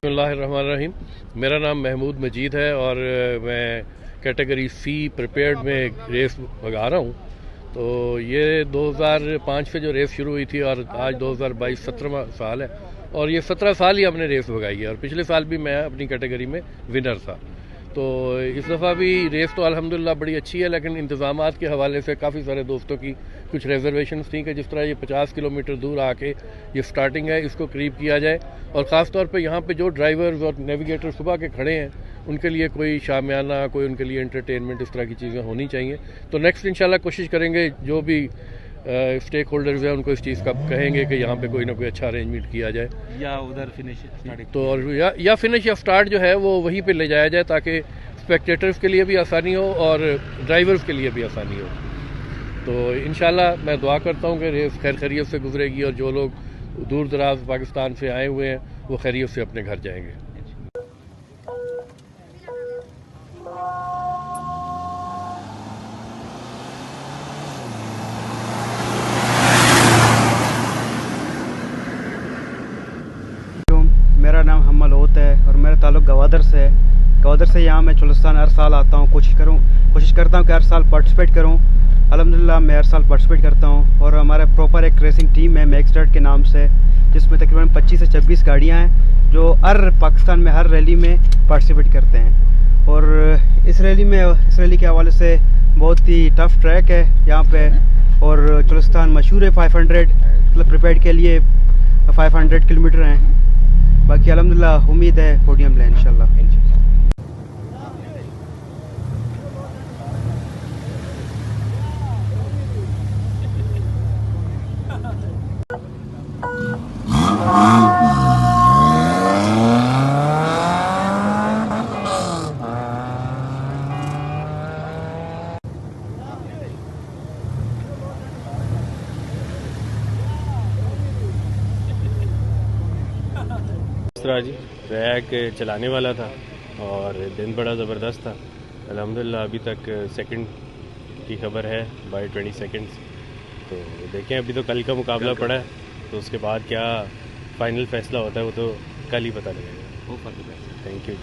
बिस्मिल्लाहिर्रहमानिर्रहीम। मेरा नाम महमूद मजीद है और मैं कैटेगरी सी प्रिपेयर्ड में रेस भगा रहा हूँ। तो ये 2005 से जो रेस शुरू हुई थी और आज 2022 17वां साल है और ये 17 साल ही हमने रेस भगाई है और पिछले साल भी मैं अपनी कैटेगरी में विनर था। तो इस दफ़ा भी रेस तो अल्हम्दुलिल्लाह बड़ी अच्छी है, लेकिन इंतज़ामात के हवाले से काफ़ी सारे दोस्तों की कुछ रिजर्वेशंस थी कि जिस तरह ये 50 किलोमीटर दूर आके ये स्टार्टिंग है इसको करीब किया जाए और ख़ास तौर पे यहाँ पे जो ड्राइवर्स और नेविगेटर सुबह के खड़े हैं उनके लिए कोई शामियाना, कोई उनके लिए एंटरटेनमेंट, इस तरह की चीज़ें होनी चाहिए। तो नेक्स्ट इंशाल्लाह कोशिश करेंगे, जो भी स्टेक होल्डर्स हैं उनको इस चीज़ का कहेंगे कि यहाँ पे कोई ना कोई अच्छा अरेंजमेंट किया जाए या उधर फिनिश तो और या फिनिश या स्टार्ट जो है वो वहीं पे ले जाया जाए ताकि स्पेक्टेटर्स के लिए भी आसानी हो और ड्राइवर्स के लिए भी आसानी हो। तो इंशाल्लाह मैं दुआ करता हूँ कि रेस खैर खैरियत से गुजरेगी और जो लोग दूर दराज पाकिस्तान से आए हुए हैं वो खैरियत से अपने घर जाएंगे। मेरा नाम हमल होत है और मेरा ताल्लुक़ गवादर से है। गवादर से यहाँ मैं चुलिस्तान हर साल आता हूँ, कोशिश करता हूँ कि हर साल पार्टिसिपेट करूँ। अल्हम्दुलिल्लाह मैं हर साल पार्टिसिपेट करता हूँ और हमारा प्रॉपर एक रेसिंग टीम है मैक्सडर्ट के नाम से, जिसमें तकरीबन 25 से 26 गाड़ियाँ हैं जो हर पाकिस्तान में हर रैली में पार्टिसिपेट करते हैं। और इस रैली के हवाले से बहुत ही टफ़ ट्रैक है यहाँ पे और चुलिस्तान मशहूर है 500 मतलब प्रिपेयर्ड के लिए 500 किलोमीटर हैं। बाकी अल्हम्दुलिल्लाह उम्मीद है पोडियम लें इंशाल्लाह। जी ट्रैक चलाने वाला था और दिन बड़ा ज़बरदस्त था। अल्हम्दुलिल्लाह अभी तक सेकंड की खबर है बाय 20 सेकंड्स। तो देखें, अभी तो कल का मुकाबला पड़ा है तो उसके बाद क्या फाइनल फैसला होता है वो तो कल ही पता लगेगा। वो थैंक यू।